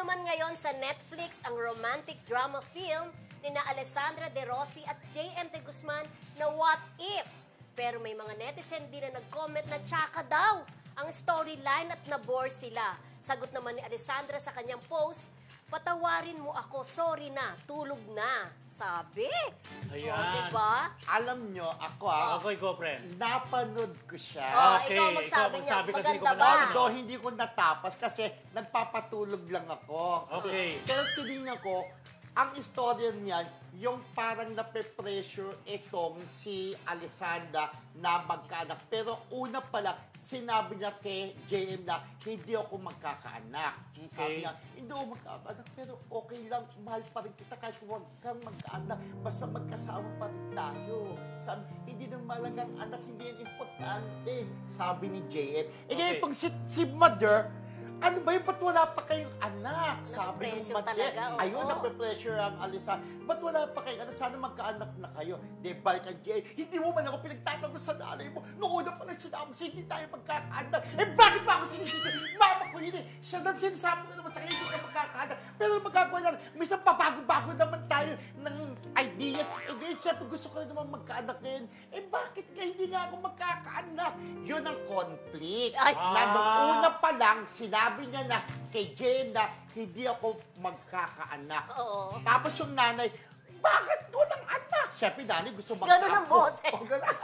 naman ngayon sa Netflix ang romantic drama film ni na Alessandra De Rossi at JM De Guzman na What If? Pero may mga netizen din na nag-comment na tsaka daw ang storyline at nabore sila. Sagot naman ni Alessandra sa kanyang post, patawarin mo ako, sorry na, tulog na. Sabi. Ayan. O, diba? Alam nyo, ako Okay, go, friend. napanood ko siya. Okay, ikaw magsabi ikaw niya, magsabi kasi maganda ikaw ba? manalo. Although hindi ko natapos kasi nagpapatulog lang ako. Kasi, Okay. Pero tinignan ko, ang istorya niyan, yung parang nape-pressure itong si Alessandra na magkaanak. Pero una pala, sinabi niya kay JM na hindi ako magkakaanak. Okay. Sabi niya, hindi ako magkakaanak pero okay lang, mahal pa rin kita kahit huwag kang magkaanak. Basta magkasama pa rin tayo. Sabi, hindi na malagang anak, hindi yan importante. Sabi ni JM. Eh ngayon itong si Mother, ano ba yung ba't wala pa kayong anak? Sabi ng Nape-pressure Mother. talaga, oo. Ayun, nape-pressure ang Alisa. Ba't wala pa kayong anak? Sana magkaanak na kayo. Di balik ang JM. Hindi mo man ako pinagtatanggol sa nanay mo. Noong una pa lang sinabi, hindi tayo magkakaanak. Eh bakit ba ako sinisisi? Mama ko yun eh. Siya na sinasabi ko naman sa kanya, hindi ka magkakaanak. Pero magagawa na, minsan pabago-bago naman tayo ng ideas. Eh ngayon, syempre gusto ko na naman magkaanak ngayon. Eh bakit nga hindi nga ako magkakaanak? Yun ang conflict. Ay. Na nung una pa lang, sinabi niya na kay Jane na hindi ako magkakaanak. Oo. Tapos yung nanay, bakit walang anak? Siyempre, nanay gusto Ganun ang boses. O, ganun.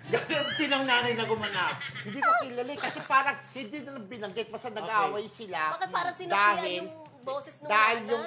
Ganun. Sinong nanay na gumanak? Hindi ko kilala kasi parang hindi na lang binanggit. Basta nag-away sila. Bakit parang sinabihan yung boses ng dahil nanay? yung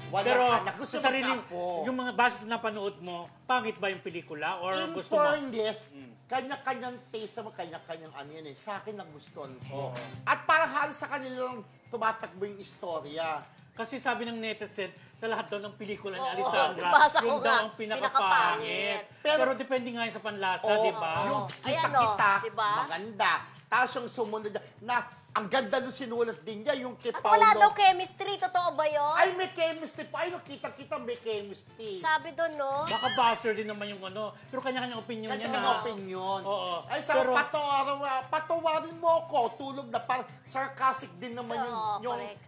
walang Pero anak. Gusto sa sarili, magkapo. yung mga basis na panood mo, pangit ba yung pelikula? Or In gusto mo? fairness, kanya-kanyang taste naman, kanya-kanyang ano yun eh. Sa akin nagustuhan ko. Oo. At parang halos sa kanilang tumatakbo yung istorya. Kasi sabi ng netizen, sa lahat daw ng pelikula ni Oo, Alessandra, nabasa ko yung nga, daw ang pinakapangit. pinakapangit. Pero depende nga yun sa panlasa, Oo, di ba? Yung Ayan, kita-kita, diba? maganda. Tapos yung sumunod na, ang ganda nung sinulat din niya, yung kay At Paolo. wala daw chemistry, totoo ba yun? Ay, may chemistry pa. Ay, nakita-kita may chemistry. Sabi doon, no? Baka buzzer din naman yung ano. Pero kanya-kanyang opinion niya Kanya na. ng opinion. Oo. Ay, sa Pero- patawarin mo ako. Tulog na. Parang sarcastic din naman So, yung correct.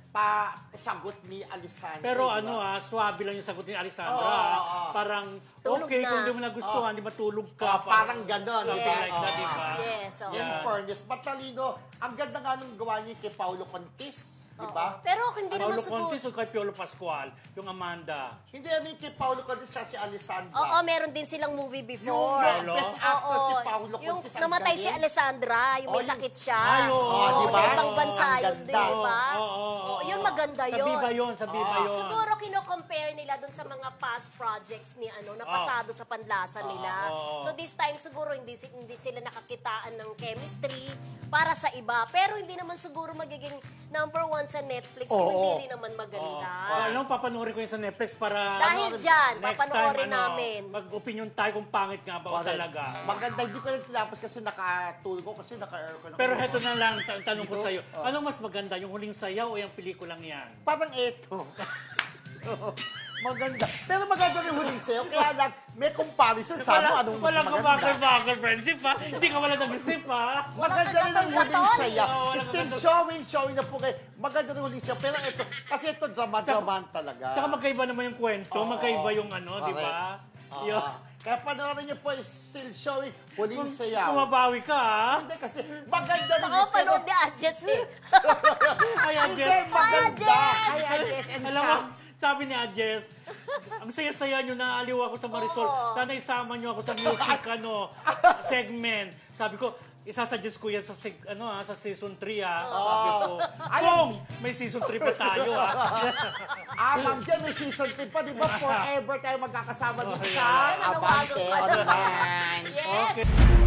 sagot ni Alessandra. Pero diba? swabe lang yung sagot ni Alessandra. Oo. Parang, Tulog okay, na. kung di mo nagustuhan, di ba tulog ka? Parang ganon. Something Yes. like that, di ba? Yes, oo. In fairness, matalino. Ang ganda nga nung gawa niya kay Paolo Contis. Di ba? Pero hindi naman Paolo siguro... Contis o kay Piolo Pascual, yung Amanda. Hindi ano yung kay Paolo Contis siya si Alessandra. Oo, meron din silang movie Yung before. Paolo? best actor si Oo. Paolo Yung Contis. ang namatay si galing. Alessandra, yung may Oh, yung- sakit siya. Ay, oo. Oo, Diba? sa ibang bansa Ang yun, ganda. di ba? Oo. Oo, yun maganda Sa yun. Viva yun, sa Viva yun. Siguro kino-compare nila dun sa mga past projects ni na pasado sa panlasa nila. Oo. So this time siguro hindi sila nakakitaan ng chemistry para sa iba. Pero hindi naman siguro magiging #1 sa Netflix kung Oo. hindi rin naman maganda. Alam mo, papanoorin ko yun sa Netflix para... Dahil dyan, next papanoorin time, namin. mag-opinion tayo kung pangit nga ba o Correct. talaga. Maganda, hindi ko lang tinapos kasi nakatulog ko kasi naka-aircon ako. Pero heto na lang, tanong ko sa'yo. Anong mas maganda, yung huling sayaw o yung pelikulang yan? Parang eto. Maganda. Pero maganda rin huling sa'yo. Kaya lang, may comparison sa mo anong mas Walang maganda. kabakal-bakal, friendship ha? Hindi ka wala nag-isip ha? Maganda rin ang huling Gaton. sayaw. Oo, Still walang showing na po kayo. Maganda rin huling sayaw. Pero ito, kasi ito drama-draman talaga. Tsaka magkaiba naman yung kwento, Oo. magkaiba yung ano, di ba? Oo. Yun. Kaya panoorin niyo po is still showing huling sayaw. Kumabawi ka ha? Hindi kasi maganda rin. Ako, panood ni Adjets eh. Ay, Hindi, Adjes. maganda. Hi, Hi, Adjes and Alam mo, Sam. sabi ni Adjes, ang saya-saya nyo, naaliw ako sa Marisol. Oo. Sana isama nyo ako sa music segment. Sabi ko, isasuggest ko yan sa sa season 3 ha. Sabi ko, kung may season 3 pa tayo ha. Ma'am Jen, may season 3 pa, di ba? Forever tayo magkakasama dito Oh, sa yeah. Abante Nanawagan pa naman. Online. Yes. Okay.